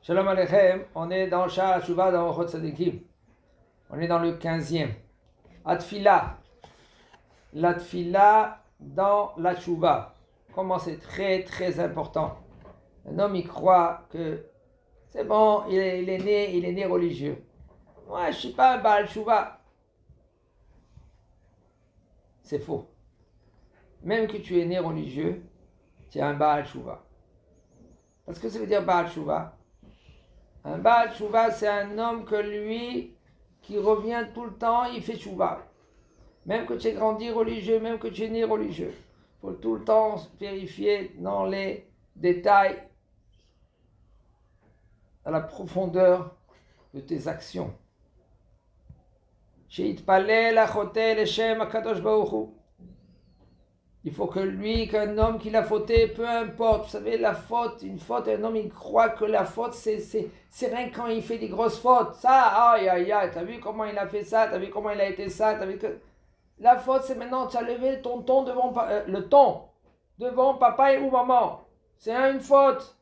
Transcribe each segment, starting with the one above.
Shalom Aleichem, on est dans Sha'ar HaTshuva dans Orchot Tzadikim. On est dans le 15e. Atfila. La tfila dans la Tshuva. Comment c'est très très important. Un homme il croit que c'est bon, il est né religieux. Moi je ne suis pas un Baal Tshuva. C'est faux. Même que tu es né religieux, tu es un Baal Tshuva. Parce que ça veut dire Baal Tshuva. Un Baal Tshuva, c'est un homme que lui, qui revient tout le temps, il fait Tshuva. Même que tu aies grandi religieux, même que tu es né religieux. Il faut tout le temps vérifier dans les détails, à la profondeur de tes actions. Sheitpalel achotel Hashem akadosh baruch hu. Il faut que lui, qu'un homme qui l'a fauté, peu importe, vous savez, la faute, une faute, un homme il croit que la faute, c'est rien quand il fait des grosses fautes. Ça, aïe, aïe, aïe, t'as vu comment il a fait ça, t'as vu comment il a été ça, t'as vu que... La faute, c'est maintenant, tu as levé ton ton devant, le ton, devant papa ou maman. C'est une faute.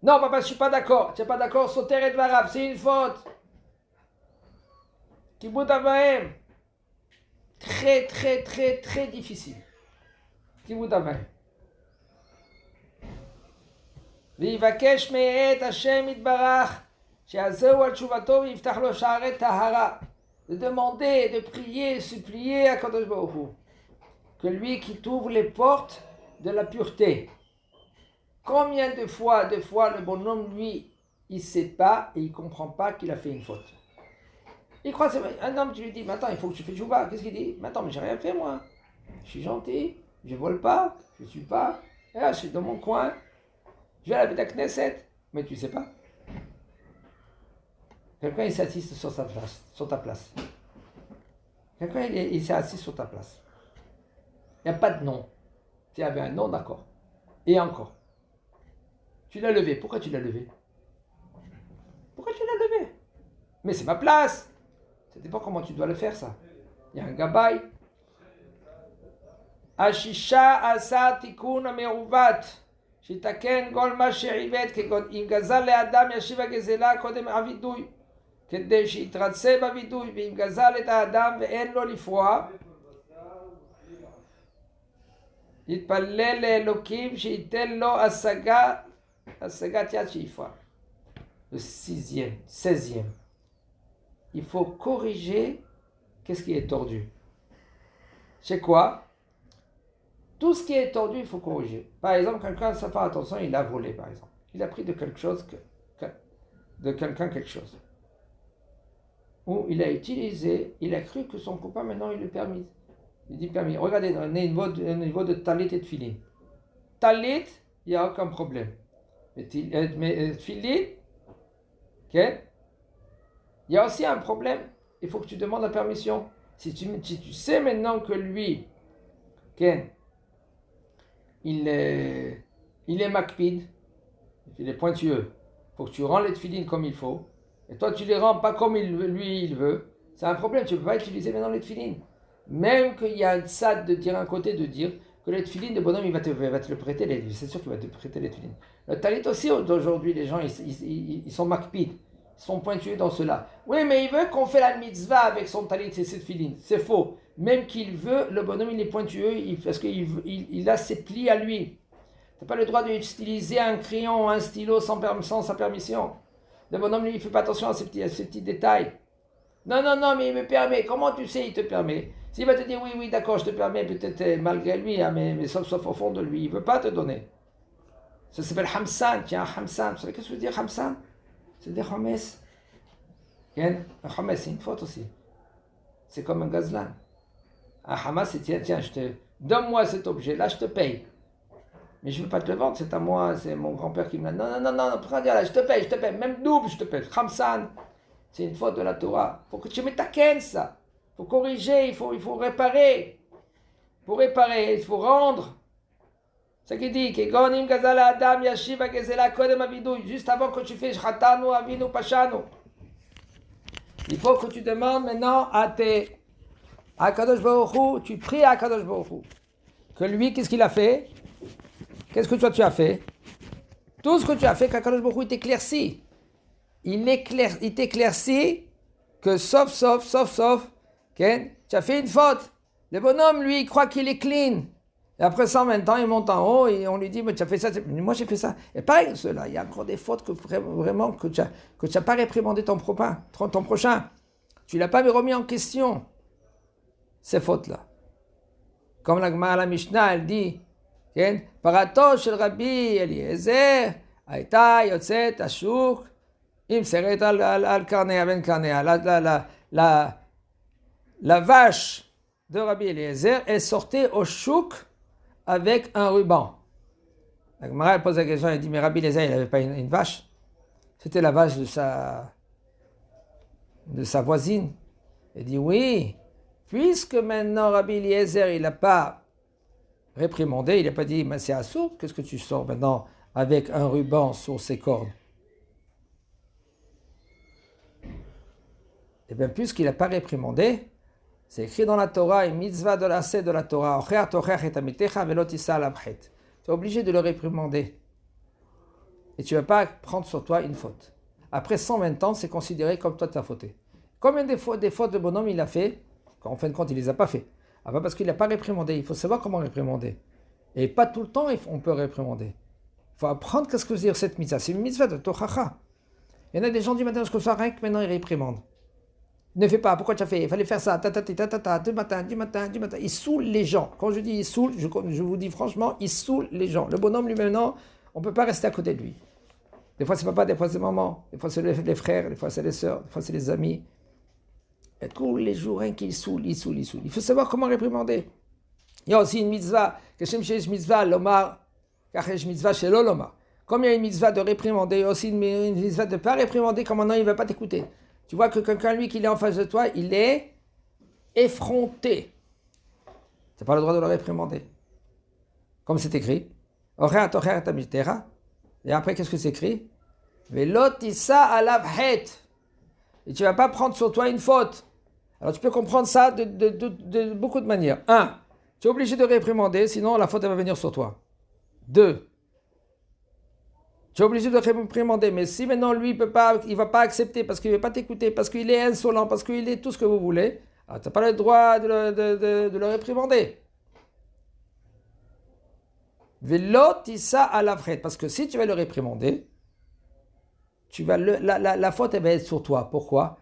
Non, papa, je suis pas d'accord. Tu n'es pas d'accord, sauter et varab, c'est une faute. Kibbutz Avaim. Très, très, très, très difficile. Kibbutz Avaim. ויבקש מאת השם יתברך שיעזהו על תשובתו ויפתח לו שערי טהרה. De demander, de prier, supplier à Kadosh Baruch Hu, que lui qui t'ouvre les portes de la pureté. Combien de fois le bonhomme, lui, il ne sait pas et il ne comprend pas qu'il a fait une faute. Il croit, c'est un homme, tu lui dis, mais attends, il faut que tu fasses Tchouva. Qu'est-ce qu'il dit? Mais attends, mais j'ai rien fait moi. Je suis gentil, je ne vole pas, je ne suis pas. Et là, je suis dans mon coin, je vais à la Beth Knesset. Mais tu ne sais pas. Quelqu'un il s'est assis sur ta place. Quelqu'un il s'est assis sur ta place. Il n'y a pas de nom. Tu avais un nom, d'accord. Et encore. Tu l'as levé. Pourquoi tu l'as levé? Pourquoi tu l'as levé? Mais c'est ma place. Ça dépend comment tu dois le faire, ça. Il y a un gabay. Ashisha asa tikun ameruvat. Shitaken gol ma she'ivet kegon im gazal le'adam yashiva gezela kodem avidui. כדי שיתרצה בבידוי ואם גזל את האדם ואין לו לפרוע יתפלל לאלוקים שייתן לו השגת יד שיפרע. Le 16e. Il faut corriger qu'est-ce qui est tordu. C'est quoi? Tout ce qui est tordu, il faut corriger. Par exemple, quelqu'un, ça fait attention, il a volé par exemple. Il a pris de quelque chose, de quelqu'un quelque chose. Où il a utilisé, il a cru que son copain maintenant il le permis. Il dit permis. Regardez, on est au niveau de talit et de filin. Talit, il n'y a aucun problème. Mais filin, okay? Il y a aussi un problème. Il faut que tu demandes la permission. Si tu sais maintenant que lui, okay, il est makpid, il est pointueux. Il faut que tu rends les filines comme il faut. Et toi, tu les rends pas comme lui il veut. C'est un problème, tu ne peux pas utiliser maintenant les tefilines. Même qu'il y a un tzad de dire un côté, de dire que les tefilines de bonhomme, il va te le prêter. C'est sûr qu'il va te prêter les tefilines. Le talit aussi, d'aujourd'hui, les gens, ils sont makpid. Ils sont pointueux dans cela. Oui, mais il veut qu'on fait la mitzvah avec son talit et ses tefilines. C'est faux. Même qu'il veut, le bonhomme, il est pointueux parce qu'il a ses plis à lui. Tu n'as pas le droit d'utiliser un crayon ou un stylo sans sa permission. Le bonhomme, lui, il ne fait pas attention à ces petits détails. Non, mais il me permet. Comment tu sais il te permet? S'il va te dire oui, d'accord, je te permets, peut-être malgré lui, hein, mais sauf au fond de lui, il ne veut pas te donner. Ça s'appelle Hamsan. Tiens, Hamsan. Vous savez qu'est-ce que veut dire Hamsan? C'est des Homes. Un Homes, c'est une faute aussi. C'est comme un gazlan. Un Hamas, c'est tiens, donne-moi cet objet, là, je te paye. Mais je ne veux pas te le vendre, c'est à moi, c'est mon grand-père qui me l'a... Non, prends là, je te paye, même double, je te paye. Khamsan, c'est une faute de la Torah. Il faut que tu mettes ta ken, ça. Il faut corriger, il faut réparer. Pour réparer, il faut rendre. C'est ce qu'il dit, Kegonim gazala adam yashiva gezela kodem avidui, juste avant que tu fais Shatanu, Avinu, Pashanu. Il faut que tu demandes maintenant à Kadosh Baruch Hu, tu pries à Kadosh Baruch Hu. Que lui, qu'est-ce qu'il a fait? Qu'est-ce que toi tu as fait? Tout ce que tu as fait, qu'Akadosh Baruch Hu il t'éclaircit. Il t'éclaircit que sauf, okay, tu as fait une faute. Le bonhomme, lui, il croit qu'il est clean. Et après 120 ans, il monte en haut et on lui dit, mais tu as fait ça. Moi, j'ai fait ça. Et pareil, cela, il y a encore des fautes que vraiment que tu n'as pas réprimandé ton prochain. Tu ne l'as pas remis en question, ces fautes-là. Comme la Gemara, la Mishnah, elle dit, Parato shel Rabbi Eliezer, Aïta yotzet ashuk, im seret al karnea ben karnea. La vache de Rabbi Eliezer est sortie au chouk avec un ruban. La Gemara, elle pose la question, elle dit, mais Rabbi Eliezer, il n'avait pas une vache. C'était la vache de sa voisine. Elle dit, oui, puisque maintenant Rabbi Eliezer, il n'a pas réprimandé, il n'a pas dit, mais c'est assourd, qu'est-ce que tu sors maintenant avec un ruban sur ses cornes? Et bien, puisqu'il n'a pas réprimandé, c'est écrit dans la Torah, une mitzvah de la Torah, tu es obligé de le réprimander. Et tu ne vas pas prendre sur toi une faute. Après 120 ans, c'est considéré comme toi tu as fauté. Combien des fautes de bonhomme il a fait, en fin de compte, il ne les a pas fait. Ah ben parce qu'il n'a pas réprimandé. Il faut savoir comment réprimander. Et pas tout le temps, on peut réprimander. Il faut apprendre qu'est-ce que veut dire cette mitzvah. C'est une mitzvah de Tochacha. Il y en a des gens du matin jusqu'au soir, rien que maintenant ils réprimandent. Ne fais pas, pourquoi tu as fait? Il fallait faire ça, du matin. Il saoule les gens. Quand je dis il saoule, je vous dis franchement, il saoule les gens. Le bonhomme lui maintenant, on ne peut pas rester à côté de lui. Des fois c'est papa, des fois c'est maman, des fois c'est les frères, des fois c'est les sœurs, des fois c'est les amis. Et tous les jours, rien qu'il saoule. Il faut savoir comment réprimander. Il y a aussi une mitzvah, mitzvah lomar, mitzvah shelo lomar. Comme il y a une mitzvah de réprimander, il y a aussi une mitzvah de ne pas réprimander, comme maintenant il ne va pas t'écouter. Tu vois que quelqu'un, lui, qui est en face de toi, il est effronté. Tu n'as pas le droit de le réprimander. Comme c'est écrit. Et après, qu'est-ce que c'est écrit? Velotissa alavhet. Et tu ne vas pas prendre sur toi une faute. Alors tu peux comprendre ça de beaucoup de manières. 1. Tu es obligé de réprimander, sinon la faute elle va venir sur toi. 2. Tu es obligé de réprimander, mais si maintenant lui il ne va pas accepter parce qu'il ne veut pas t'écouter, parce qu'il est insolent, parce qu'il est tout ce que vous voulez, alors tu n'as pas le droit de le réprimander. Velotissa alavhet. Parce que si tu vas le réprimander, la faute elle va être sur toi. Pourquoi?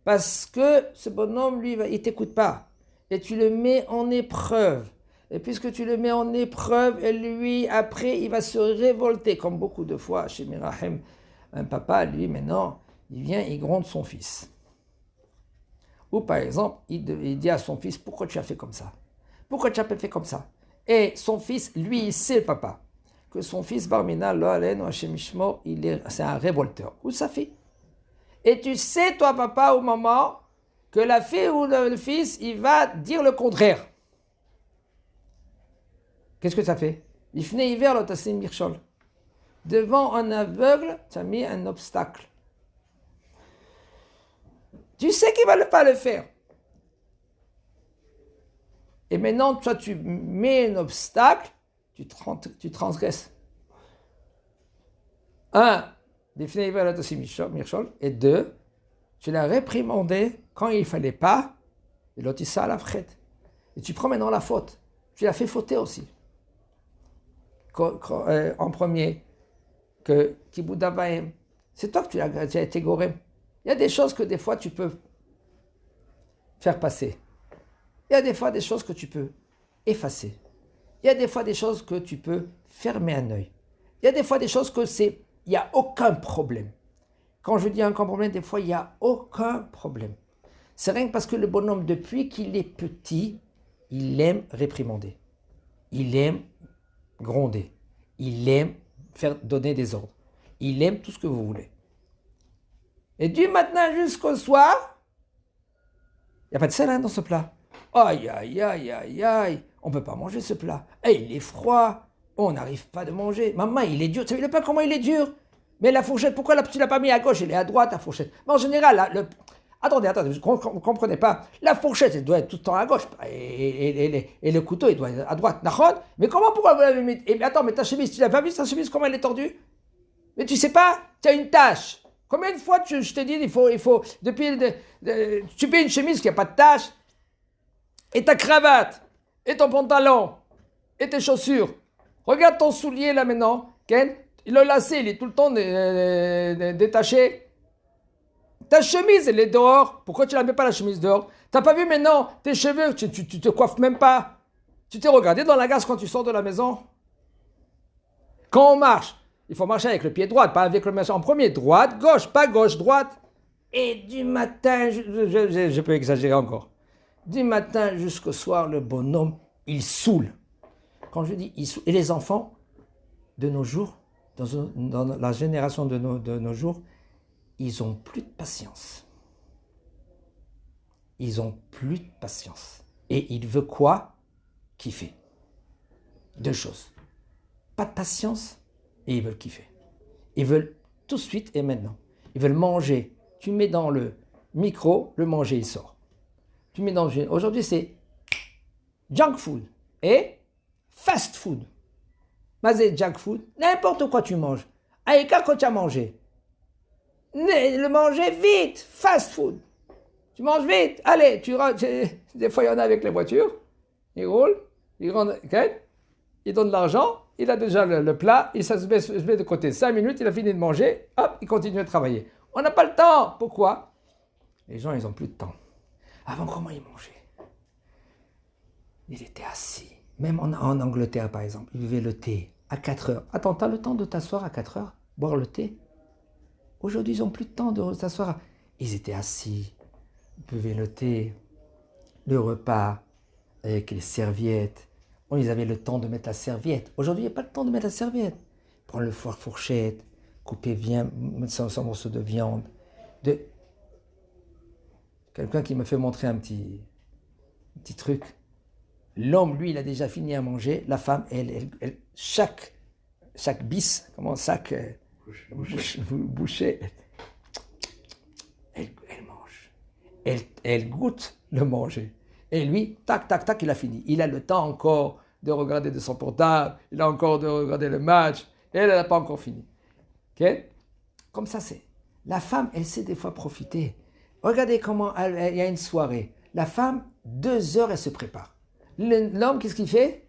Parce que ce bonhomme, lui, il ne t'écoute pas. Et tu le mets en épreuve. Et puisque tu le mets en épreuve, et lui, après, il va se révolter. Comme beaucoup de fois, chez Mirahem, un papa, lui, maintenant, il vient, il gronde son fils. Ou par exemple, il dit à son fils, pourquoi tu as fait comme ça? Pourquoi tu as fait comme ça? Et son fils, lui, il sait, le papa, que son fils Barmina, c'est un révolteur. Ou sa fille. Et tu sais, toi, papa ou maman, que la fille ou le fils, il va dire le contraire. Qu'est-ce que ça fait? Devant un aveugle, tu as mis un obstacle. Tu sais qu'il ne va pas le faire. Et maintenant, toi, tu mets un obstacle, tu transgresses. 1. Et 2. Tu l'as réprimandé quand il ne fallait pas, et l'autre il ça à la frette. Et tu prends maintenant la faute. Tu l'as fait fauter aussi. En premier, que Kibudavaim, c'est toi que tu as été goré. Il y a des choses que des fois tu peux faire passer. Il y a des fois des choses que tu peux effacer. Il y a des fois des choses que tu peux fermer un œil. Il y a des fois des choses que il n'y a aucun problème. Quand je dis aucun problème, des fois il n'y a aucun problème. C'est rien que parce que le bonhomme, depuis qu'il est petit, il aime réprimander. Il aime gronder. Il aime faire donner des ordres. Il aime tout ce que vous voulez. Et du matin jusqu'au soir, il n'y a pas de sel dans ce plat. Aïe, aïe, aïe, aïe, aïe. On ne peut pas manger ce plat. Il est froid. On n'arrive pas de manger. Maman, il est dur. Tu ne sais pas comment il est dur. Mais la fourchette, pourquoi tu ne l'as pas mis à gauche? Elle est à droite, la fourchette. Mais en général, attendez, vous ne comprenez pas. La fourchette, elle doit être tout le temps à gauche. Et le couteau, il doit être à droite. Mais pourquoi vous l'avez mis? Attends, mais ta chemise, tu l'as pas vu, ta chemise, comment elle est tordue? Mais tu sais pas, tu as une tâche. Combien de fois je te dis, il faut tu mets une chemise qui n'a pas de tâche, et ta cravate, et ton pantalon, et tes chaussures. Regarde ton soulier là maintenant, Ken, le lacet, il est tout le temps détaché. Ta chemise, elle est dehors. Pourquoi tu la mets pas la chemise dehors? T'as pas vu maintenant tes cheveux, tu te coiffes même pas. Tu t'es regardé dans la glace quand tu sors de la maison? Quand on marche, il faut marcher avec le pied droit, pas avec le main en premier. Droite, gauche, pas gauche, droite. Et du matin, je peux exagérer encore. Du matin jusqu'au soir, le bonhomme, il saoule. Quand je dis il saoule. Et les enfants, de nos jours, dans la génération de nos jours, ils ont plus de patience. Ils ont plus de patience. Et il veut quoi? Kiffer. Deux choses. Pas de patience et ils veulent kiffer. Ils veulent tout de suite et maintenant. Ils veulent manger. Tu mets dans le micro, le manger il sort. Tu mets dans le... Aujourd'hui c'est junk food et fast food. Mazé junk food, n'importe quoi tu manges. Aïka quand tu as mangé. Le manger vite, fast food. Tu manges vite, allez, tu rentres. Des fois il y en a avec les voitures. Ils roulent, ils rentrent, okay? Ils donnent de l'argent. Il a déjà le plat, il se met de côté 5 minutes, il a fini de manger, hop, il continue à travailler. On n'a pas le temps. Pourquoi? Les gens, ils n'ont plus de temps. Avant, comment ils mangeaient? Il était assis. Même en Angleterre, par exemple, ils buvaient le thé à 4 heures. Attends, tu as le temps de t'asseoir à 4 heures, boire le thé? Aujourd'hui, ils n'ont plus de temps de s'asseoir. Ils étaient assis, ils buvaient le thé, le repas, avec les serviettes. Ils avaient le temps de mettre la serviette. Aujourd'hui, il n'y a pas le temps de mettre la serviette. Prendre le fourchette, couper bien, mettre son morceau de viande. Quelqu'un qui me fait montrer un petit truc. L'homme, lui, il a déjà fini à manger. La femme, elle chaque bis, chaque bouchée, elle mange. Elle goûte le manger. Et lui, tac, tac, tac, il a fini. Il a le temps encore de regarder de son portable, il a encore de regarder le match, et elle n'a pas encore fini. Okay? Comme ça, c'est. La femme, elle sait des fois profiter. Regardez comment il y a une soirée. La femme, 2 heures, elle se prépare. L'homme, qu'est-ce qu'il fait?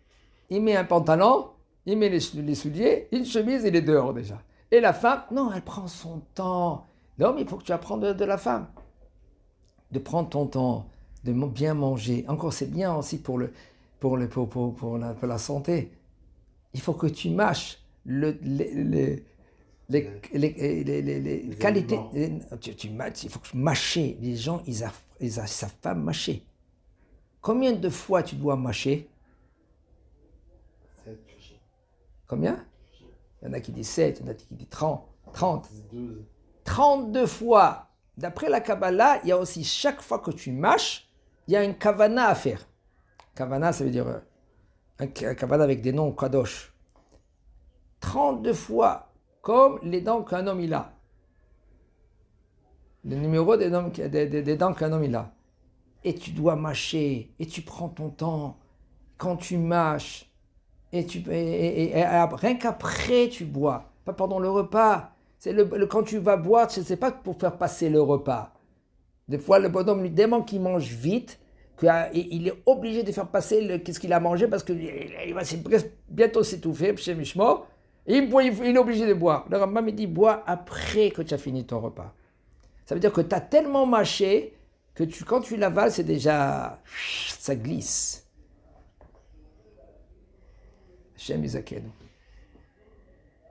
Il met un pantalon, il met les souliers, une chemise, il est dehors déjà. Et la femme, non, elle prend son temps. L'homme, il faut que tu apprennes de la femme. De prendre ton temps, de bien manger. Encore, c'est bien aussi pour la santé. Il faut que tu mâches les qualités. Il faut que mâcher. Les gens, ils savent pas mâcher. Combien de fois tu dois mâcher? 7. Combien? Il y en a qui disent 7, il y en a qui disent 30. 32 fois. D'après la Kabbalah, il y a aussi chaque fois que tu mâches, il y a une kavana à faire. Kavana, ça veut dire un kavana avec des noms kadosh. 32 fois, comme les dents qu'un homme il a. Le numéro des dents qu'un homme il a. Et tu dois mâcher, et tu prends ton temps. Quand tu mâches, et rien qu'après tu bois, pas pendant le repas. C'est quand tu vas boire, c'est pas pour faire passer le repas. Des fois, le bonhomme lui demande qu'il mange vite, qu'il est obligé de faire passer qu'est-ce qu'il a mangé parce qu'il va bientôt s'étouffer chez Mishmo. Et il est obligé de boire. Le Rambam me dit bois après que tu as fini ton repas. Ça veut dire que tu as tellement mâché que quand tu l'avales, c'est déjà. Ça glisse. Hashem Yizakenu.